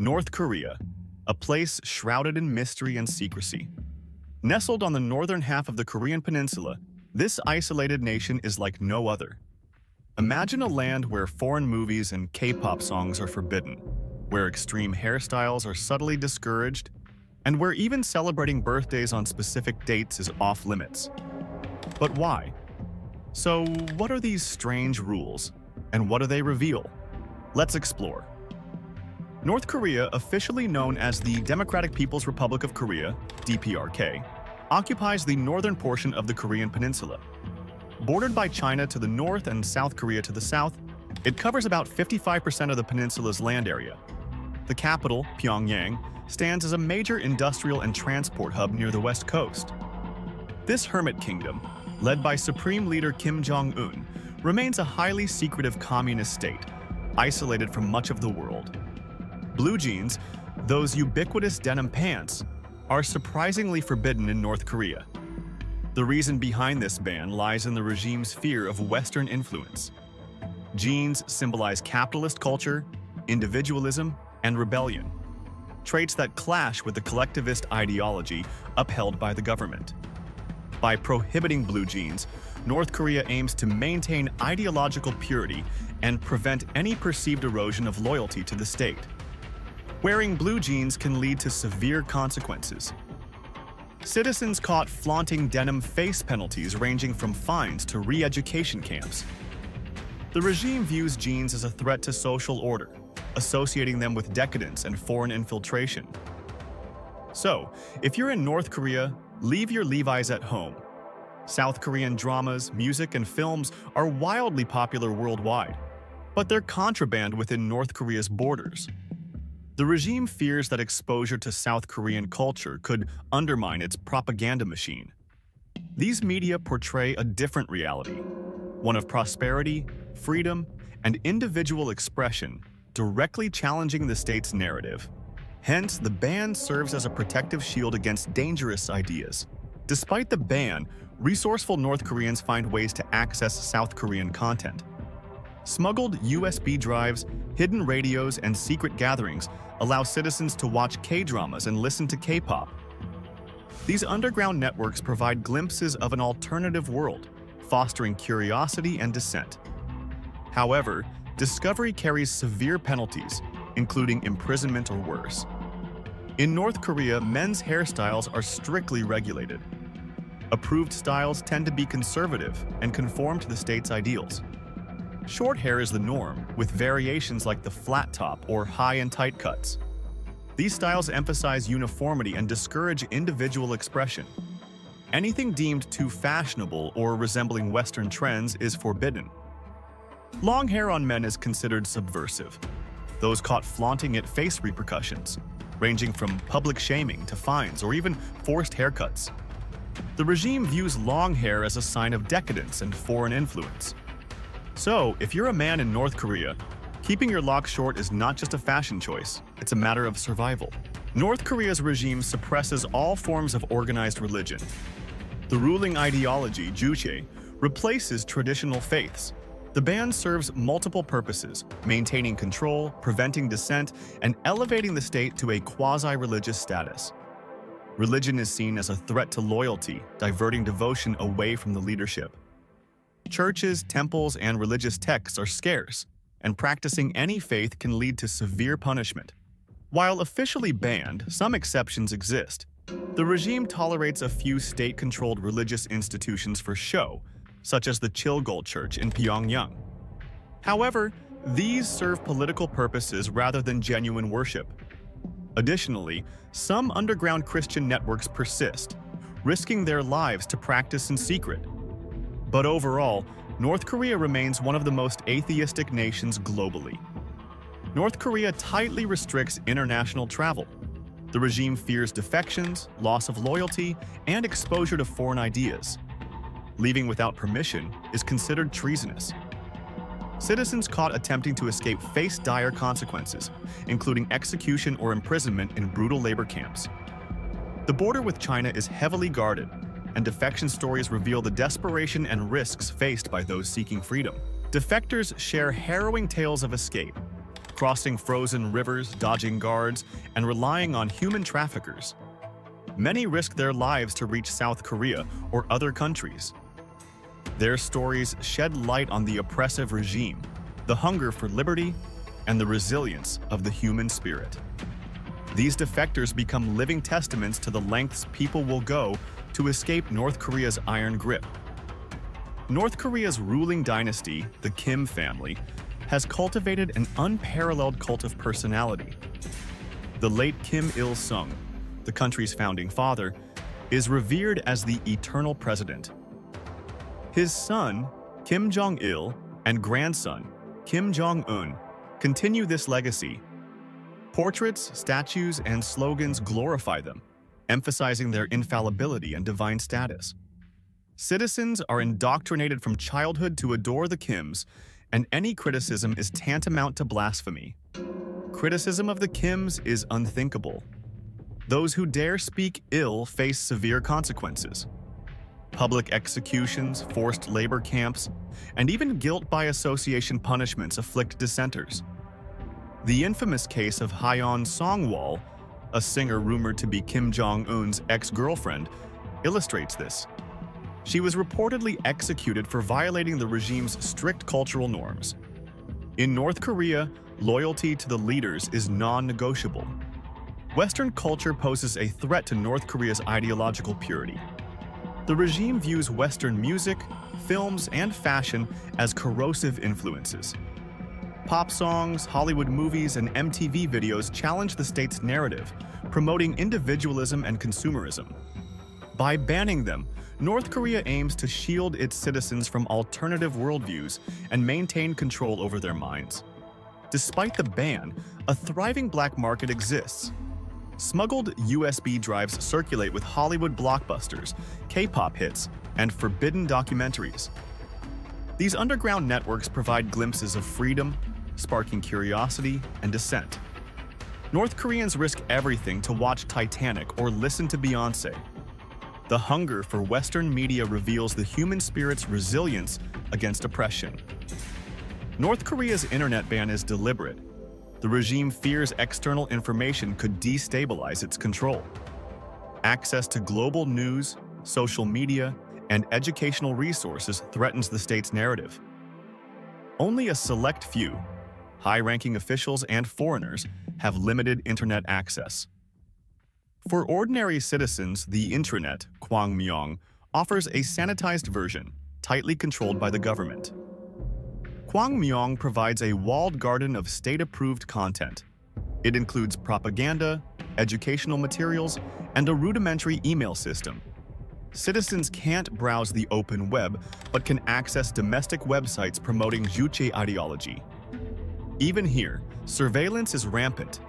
North Korea, a place shrouded in mystery and secrecy. Nestled on the northern half of the Korean peninsula, this isolated nation is like no other. Imagine a land where foreign movies and K-pop songs are forbidden, where extreme hairstyles are subtly discouraged, and where even celebrating birthdays on specific dates is off-limits. But why? So, what are these strange rules, and what do they reveal? Let's explore. North Korea, officially known as the Democratic People's Republic of Korea, DPRK, occupies the northern portion of the Korean peninsula. Bordered by China to the north and South Korea to the south, it covers about 55% of the peninsula's land area. The capital, Pyongyang, stands as a major industrial and transport hub near the west coast. This hermit kingdom, led by Supreme Leader Kim Jong-un, remains a highly secretive communist state, isolated from much of the world. Blue jeans, those ubiquitous denim pants, are surprisingly forbidden in North Korea. The reason behind this ban lies in the regime's fear of Western influence. Jeans symbolize capitalist culture, individualism, and rebellion, traits that clash with the collectivist ideology upheld by the government. By prohibiting blue jeans, North Korea aims to maintain ideological purity and prevent any perceived erosion of loyalty to the state. Wearing blue jeans can lead to severe consequences. Citizens caught flaunting denim face penalties ranging from fines to re-education camps. The regime views jeans as a threat to social order, associating them with decadence and foreign infiltration. So, if you're in North Korea, leave your Levi's at home. South Korean dramas, music, and films are wildly popular worldwide, but they're contraband within North Korea's borders. The regime fears that exposure to South Korean culture could undermine its propaganda machine. These media portray a different reality, one of prosperity, freedom, and individual expression, directly challenging the state's narrative. Hence, the ban serves as a protective shield against dangerous ideas. Despite the ban, resourceful North Koreans find ways to access South Korean content. Smuggled USB drives, hidden radios, and secret gatherings allow citizens to watch K-dramas and listen to K-pop. These underground networks provide glimpses of an alternative world, fostering curiosity and dissent. However, discovery carries severe penalties, including imprisonment or worse. In North Korea, men's hairstyles are strictly regulated. Approved styles tend to be conservative and conform to the state's ideals. Short hair is the norm, with variations like the flat top or high and tight cuts. These styles emphasize uniformity and discourage individual expression. Anything deemed too fashionable or resembling Western trends is forbidden. Long hair on men is considered subversive. Those caught flaunting it face repercussions, ranging from public shaming to fines or even forced haircuts. The regime views long hair as a sign of decadence and foreign influence. So, if you're a man in North Korea, keeping your locks short is not just a fashion choice, it's a matter of survival. North Korea's regime suppresses all forms of organized religion. The ruling ideology, Juche, replaces traditional faiths. The ban serves multiple purposes, maintaining control, preventing dissent, and elevating the state to a quasi-religious status. Religion is seen as a threat to loyalty, diverting devotion away from the leadership. Churches, temples, and religious texts are scarce, and practicing any faith can lead to severe punishment. While officially banned, some exceptions exist. The regime tolerates a few state-controlled religious institutions for show, such as the Chilgul Church in Pyongyang. However, these serve political purposes rather than genuine worship. Additionally, some underground Christian networks persist, risking their lives to practice in secret. But overall, North Korea remains one of the most atheistic nations globally. North Korea tightly restricts international travel. The regime fears defections, loss of loyalty, and exposure to foreign ideas. Leaving without permission is considered treasonous. Citizens caught attempting to escape face dire consequences, including execution or imprisonment in brutal labor camps. The border with China is heavily guarded, and defection stories reveal the desperation and risks faced by those seeking freedom. Defectors share harrowing tales of escape, crossing frozen rivers, dodging guards, and relying on human traffickers. Many risk their lives to reach South Korea or other countries. Their stories shed light on the oppressive regime, the hunger for liberty, and the resilience of the human spirit. These defectors become living testaments to the lengths people will go to escape North Korea's iron grip. North Korea's ruling dynasty, the Kim family, has cultivated an unparalleled cult of personality. The late Kim Il-sung, the country's founding father, is revered as the eternal president. His son, Kim Jong-il, and grandson, Kim Jong-un, continue this legacy. Portraits, statues, and slogans glorify them, emphasizing their infallibility and divine status. Citizens are indoctrinated from childhood to adore the Kims, and any criticism is tantamount to blasphemy. Criticism of the Kims is unthinkable. Those who dare speak ill face severe consequences. Public executions, forced labor camps, and even guilt by association punishments afflict dissenters. The infamous case of Hyeon Songwal, a singer rumored to be Kim Jong-un's ex-girlfriend, illustrates this. She was reportedly executed for violating the regime's strict cultural norms. In North Korea, loyalty to the leaders is non-negotiable. Western culture poses a threat to North Korea's ideological purity. The regime views Western music, films, and fashion as corrosive influences. Pop songs, Hollywood movies, and MTV videos challenge the state's narrative, promoting individualism and consumerism. By banning them, North Korea aims to shield its citizens from alternative worldviews and maintain control over their minds. Despite the ban, a thriving black market exists. Smuggled USB drives circulate with Hollywood blockbusters, K-pop hits, and forbidden documentaries. These underground networks provide glimpses of freedom, sparking curiosity and dissent. North Koreans risk everything to watch Titanic or listen to Beyoncé. The hunger for Western media reveals the human spirit's resilience against oppression. North Korea's internet ban is deliberate. The regime fears external information could destabilize its control. Access to global news, social media, and educational resources threatens the state's narrative. Only a select few, high-ranking officials and foreigners, have limited internet access. For ordinary citizens, the intranet, Kwangmyong, offers a sanitized version, tightly controlled by the government. Kwangmyong provides a walled garden of state-approved content. It includes propaganda, educational materials, and a rudimentary email system. Citizens can't browse the open web, but can access domestic websites promoting Juche ideology. Even here, surveillance is rampant.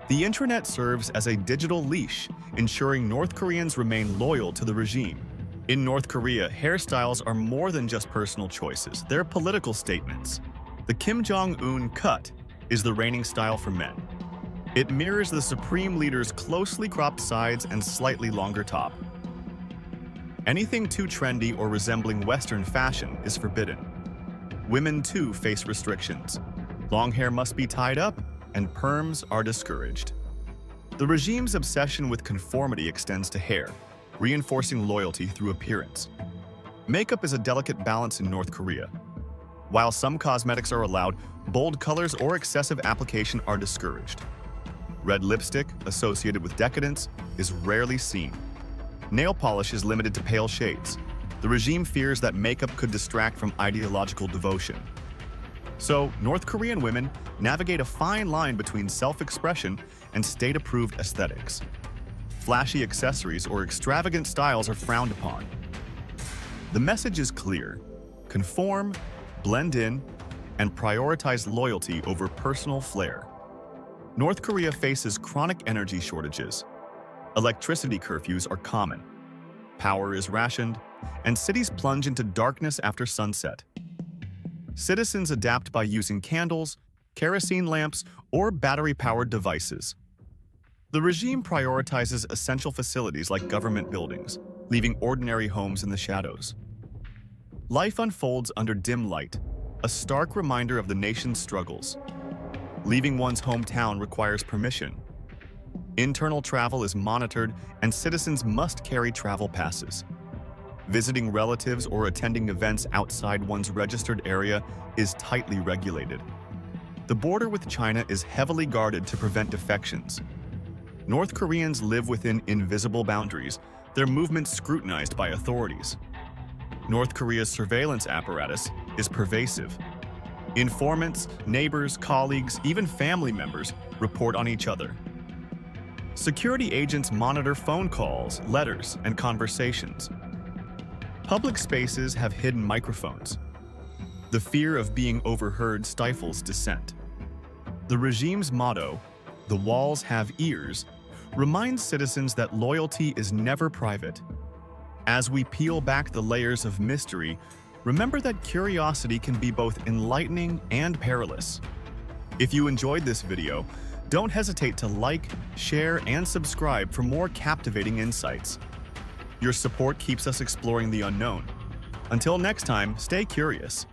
The intranet serves as a digital leash, ensuring North Koreans remain loyal to the regime. In North Korea, hairstyles are more than just personal choices, they're political statements. The Kim Jong-un cut is the reigning style for men. It mirrors the supreme leader's closely cropped sides and slightly longer top. Anything too trendy or resembling Western fashion is forbidden. Women too face restrictions. Long hair must be tied up, and perms are discouraged. The regime's obsession with conformity extends to hair, reinforcing loyalty through appearance. Makeup is a delicate balance in North Korea. While some cosmetics are allowed, bold colors or excessive application are discouraged. Red lipstick, associated with decadence, is rarely seen. Nail polish is limited to pale shades. The regime fears that makeup could distract from ideological devotion. So, North Korean women navigate a fine line between self-expression and state-approved aesthetics. Flashy accessories or extravagant styles are frowned upon. The message is clear: conform, blend in, and prioritize loyalty over personal flair. North Korea faces chronic energy shortages. Electricity curfews are common. Power is rationed, and cities plunge into darkness after sunset. Citizens adapt by using candles, kerosene lamps, or battery-powered devices. The regime prioritizes essential facilities like government buildings, leaving ordinary homes in the shadows. Life unfolds under dim light, a stark reminder of the nation's struggles. Leaving one's hometown requires permission. Internal travel is monitored, and citizens must carry travel passes. Visiting relatives or attending events outside one's registered area is tightly regulated. The border with China is heavily guarded to prevent defections. North Koreans live within invisible boundaries, their movements scrutinized by authorities. North Korea's surveillance apparatus is pervasive. Informants, neighbors, colleagues, even family members report on each other. Security agents monitor phone calls, letters, and conversations. Public spaces have hidden microphones. The fear of being overheard stifles dissent. The regime's motto, "The walls have ears," reminds citizens that loyalty is never private. As we peel back the layers of mystery, remember that curiosity can be both enlightening and perilous. If you enjoyed this video, don't hesitate to like, share, and subscribe for more captivating insights. Your support keeps us exploring the unknown. Until next time, stay curious.